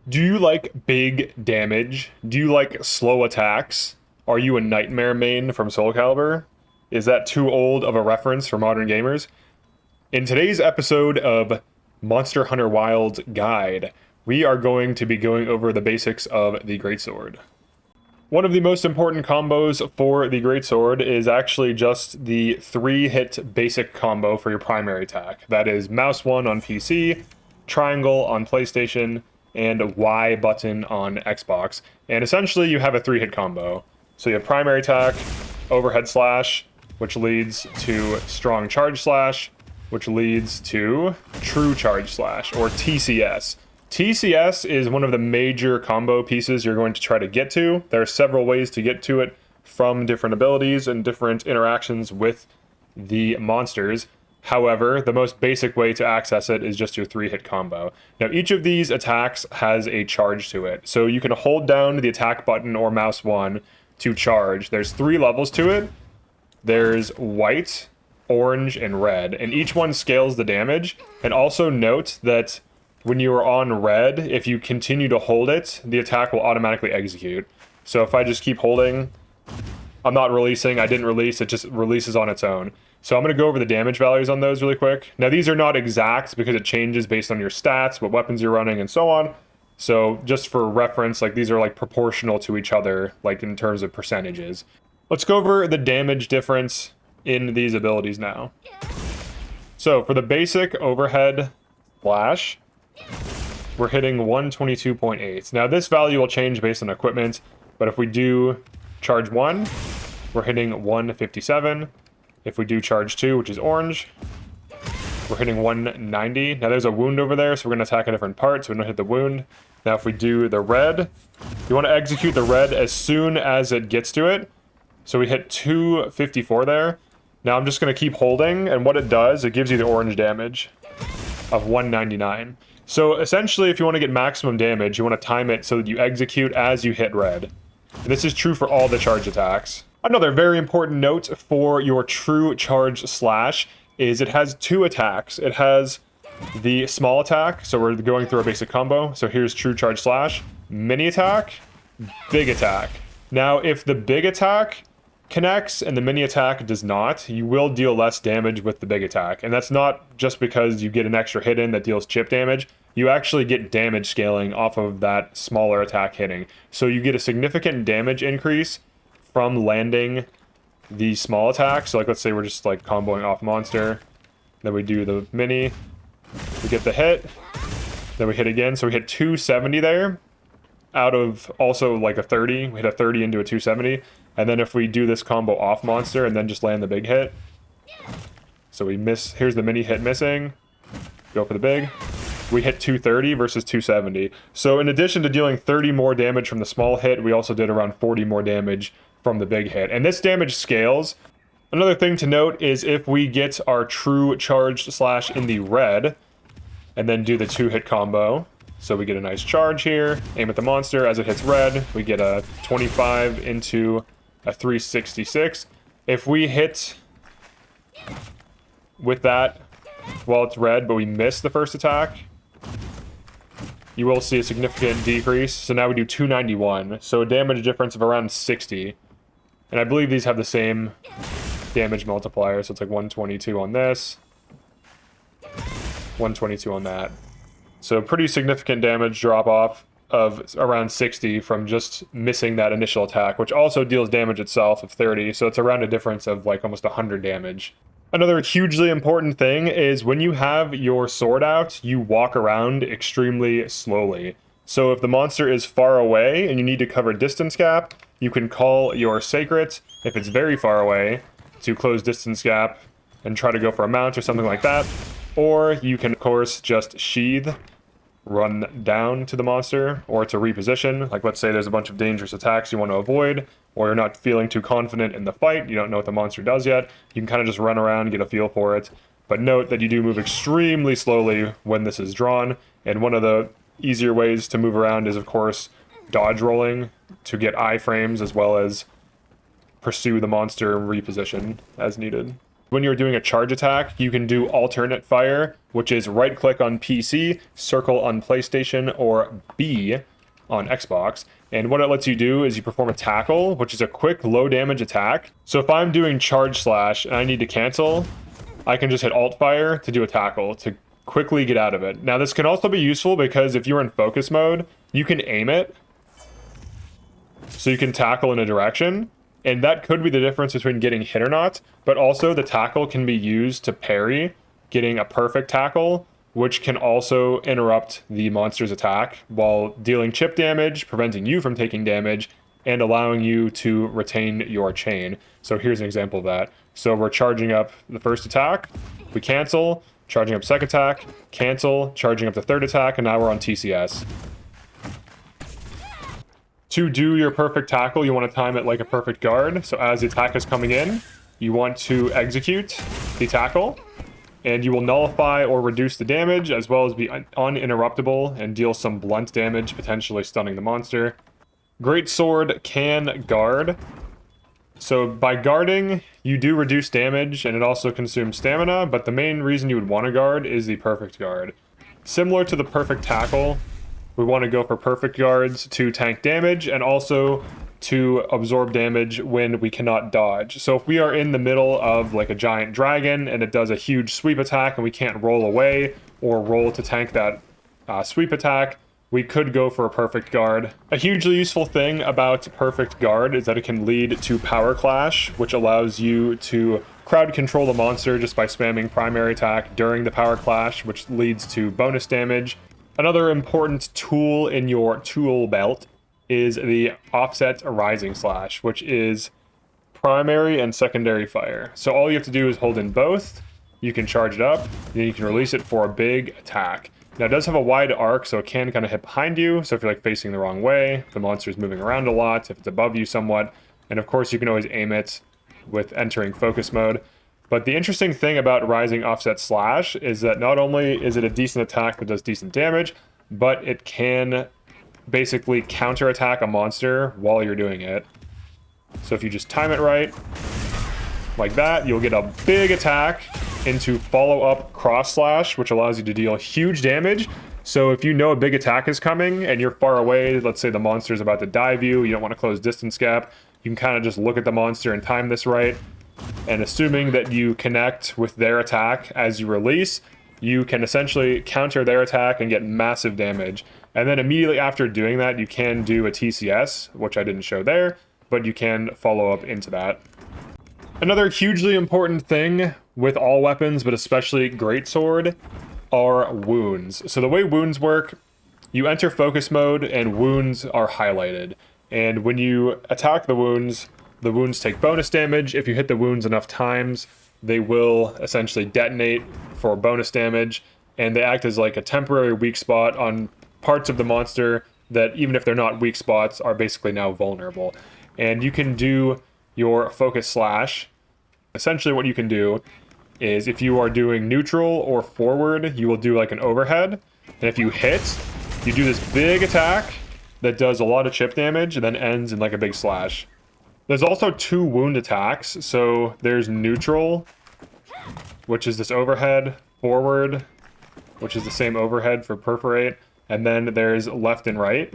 Do you like big damage? Do you like slow attacks? Are you a Nightmare main from Soul Calibur? Is that too old of a reference for modern gamers? In today's episode of Monster Hunter Wilds Guide, we are going to be going over the basics of the Greatsword. One of the most important combos for the Greatsword is actually just the 3-hit basic combo for your primary attack. That is mouse 1 on PC, triangle on PlayStation, and Y button on Xbox. And essentially you have a 3-hit combo. So you have primary attack, overhead slash, which leads to strong charge slash, which leads to true charge slash, or TCS. TCS is one of the major combo pieces you're going to try to get to. There are several ways to get to it from different abilities and different interactions with the monsters. However, the most basic way to access it is just your 3-hit combo. Now, each of these attacks has a charge to it. So you can hold down the attack button or mouse 1 to charge. There's 3 levels to it. There's white, orange, and red, and each one scales the damage. And also note that when you are on red, if you continue to hold it, the attack will automatically execute. So if I just keep holding, I'm not releasing, I didn't release, it just releases on its own. So I'm going to go over the damage values on those really quick. Now these are not exact because it changes based on your stats, what weapons you're running, and so on. So just for reference, like these are like proportional to each other, like in terms of percentages. Let's go over the damage difference in these abilities now. So for the basic overhead flash, we're hitting 122.8. Now this value will change based on equipment, but if we do charge 1, we're hitting 157. If we do charge 2, which is orange, we're hitting 190. Now there's a wound over there, so we're going to attack a different part, so we don't hit the wound. Now if we do the red, you want to execute the red as soon as it gets to it. So we hit 254 there. Now I'm just going to keep holding, and what it does, it gives you the orange damage of 199. So essentially, if you want to get maximum damage, you want to time it so that you execute as you hit red. And this is true for all the charge attacks. Another very important note for your true charge slash is it has 2 attacks. It has the small attack, so we're going through a basic combo. So here's true charge slash, mini attack, big attack. Now, if the big attack connects and the mini attack does not, you will deal less damage with the big attack. And that's not just because you get an extra hit in that deals chip damage. You actually get damage scaling off of that smaller attack hitting. So you get a significant damage increase from landing the small attack. So like, let's say we're just like comboing off monster, then we do the mini, we get the hit, then we hit again. So we hit 270 there out of also like a 30. We hit a 30 into a 270. And then if we do this combo off monster and then just land the big hit. So we miss, here's the mini hit missing. Go for the big. We hit 230 versus 270. So in addition to dealing 30 more damage from the small hit, we also did around 40 more damage from the big hit. And this damage scales. Another thing to note is if we get our true charge slash in the red and then do the 2-hit combo. So we get a nice charge here, aim at the monster. As it hits red, we get a 25 into a 366. If we hit with that while it's red, but we miss the first attack, you will see a significant decrease. So now we do 291. So a damage difference of around 60. And I believe these have the same damage multiplier. So it's like 122 on this, 122 on that. So pretty significant damage drop off of around 60 from just missing that initial attack, which also deals damage itself of 30. So it's around a difference of like almost 100 damage. Another hugely important thing is when you have your sword out, you walk around extremely slowly. So if the monster is far away and you need to cover distance gap, you can call your sacred, if it's very far away, to close distance gap and try to go for a mount or something like that. Or you can, of course, just sheath, run down to the monster, or to reposition. Like let's say there's a bunch of dangerous attacks you want to avoid, or you're not feeling too confident in the fight, you don't know what the monster does yet, you can kind of just run around, get a feel for it. But note that you do move extremely slowly when this is drawn, and one of the easier ways to move around is, of course, dodge rolling to get iframes as well as pursue the monster and reposition as needed. when you're doing a charge attack, you can do alternate fire, which is right click on PC, circle on PlayStation, or B on Xbox. And what it lets you do is you perform a tackle, which is a quick low damage attack. So if I'm doing charge slash and I need to cancel, I can just hit alt fire to do a tackle to quickly get out of it. Now this can also be useful because if you're in focus mode, you can aim it. So you can tackle in a direction. And that could be the difference between getting hit or not. But also the tackle can be used to parry, getting a perfect tackle, which can also interrupt the monster's attack while dealing chip damage, preventing you from taking damage, and allowing you to retain your chain. So here's an example of that. So we're charging up the first attack, we cancel, charging up second attack, cancel, charging up the third attack, and now we're on TCS. To do your perfect tackle, you want to time it like a perfect guard. So as the attack is coming in, you want to execute the tackle, and you will nullify or reduce the damage, as well as be uninterruptible and deal some blunt damage, potentially stunning the monster. Greatsword can guard. So by guarding, you do reduce damage, and it also consumes stamina, but the main reason you would want to guard is the perfect guard. Similar to the perfect tackle, we want to go for perfect guards to tank damage and also to absorb damage when we cannot dodge. So if we are in the middle of like a giant dragon and it does a huge sweep attack and we can't roll away or roll to tank that sweep attack, we could go for a perfect guard. A hugely useful thing about perfect guard is that it can lead to power clash, which allows you to crowd control the monster just by spamming primary attack during the power clash, which leads to bonus damage. Another important tool in your tool belt is the offset rising slash, which is primary and secondary fire. So all you have to do is hold in both, you can charge it up, then you can release it for a big attack. Now it does have a wide arc, so it can kind of hit behind you, so if you're like facing the wrong way, if the monster is moving around a lot, if it's above you somewhat, and of course you can always aim it with entering focus mode. But the interesting thing about Rising Offset Slash is that not only is it a decent attack that does decent damage, but it can basically counterattack a monster while you're doing it. So if you just time it right, like that, you'll get a big attack into follow-up cross slash, which allows you to deal huge damage. So if you know a big attack is coming and you're far away, let's say the monster is about to dive you, you don't want to close distance gap, you can kind of just look at the monster and time this right. And assuming that you connect with their attack as you release, you can essentially counter their attack and get massive damage. And then immediately after doing that, you can do a TCS, which I didn't show there, but you can follow up into that. Another hugely important thing with all weapons, but especially Greatsword, are wounds. So the way wounds work, you enter focus mode and wounds are highlighted. And when you attack the wounds take bonus damage. If you hit the wounds enough times, they will essentially detonate for bonus damage, and they act as like a temporary weak spot on parts of the monster that, even if they're not weak spots, are basically now vulnerable. And you can do your focus slash. Essentially what you can do is if you are doing neutral or forward, you will do like an overhead, and if you hit, you do this big attack that does a lot of chip damage and then ends in like a big slash. There's also two wound attacks. So there's neutral, which is this overhead, forward, which is the same overhead for perforate, and then there's left and right,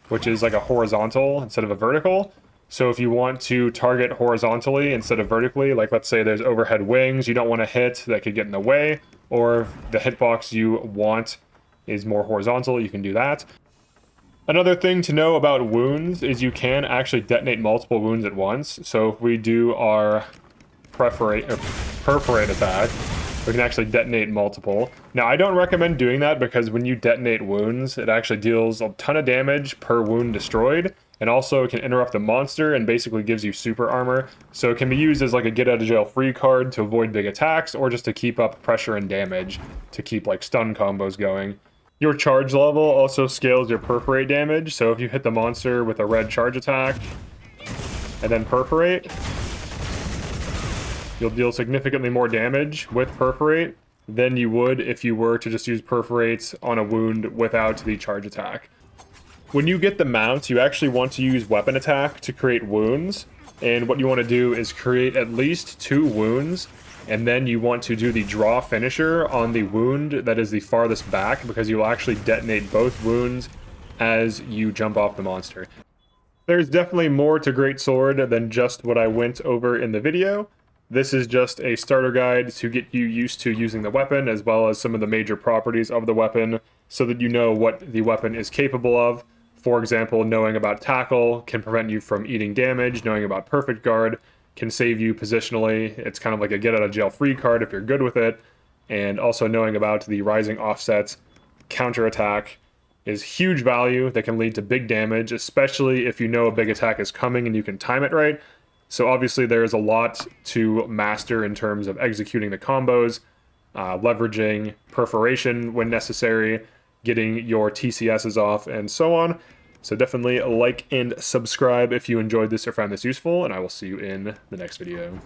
which is like a horizontal instead of a vertical. So if you want to target horizontally instead of vertically, like let's say there's overhead wings you don't want to hit that could get in the way, or if the hitbox you want is more horizontal, you can do that. Another thing to know about wounds is you can actually detonate multiple wounds at once. So if we do our perforate attack, we can actually detonate multiple. Now, I don't recommend doing that because when you detonate wounds, it actually deals a ton of damage per wound destroyed. And also it can interrupt the monster and basically gives you super armor. So it can be used as like a get out of jail free card to avoid big attacks, or just to keep up pressure and damage to keep like stun combos going. Your charge level also scales your perforate damage, so if you hit the monster with a red charge attack and then perforate, you'll deal significantly more damage with perforate than you would if you were to just use perforates on a wound without the charge attack. When you get the mount, you actually want to use weapon attack to create wounds. And what you want to do is create at least 2 wounds, and then you want to do the draw finisher on the wound that is the farthest back, because you will actually detonate both wounds as you jump off the monster. There's definitely more to Greatsword than just what I went over in the video. This is just a starter guide to get you used to using the weapon, as well as some of the major properties of the weapon, so that you know what the weapon is capable of. For example, knowing about tackle can prevent you from eating damage, knowing about perfect guard can save you positionally. It's kind of like a get out of jail free card if you're good with it. And also knowing about the rising offsets, counterattack is huge value that can lead to big damage, especially if you know a big attack is coming and you can time it right. So obviously there is a lot to master in terms of executing the combos, leveraging perforation when necessary, getting your TCSs off, and so on. So definitely like and subscribe if you enjoyed this or found this useful, and I will see you in the next video.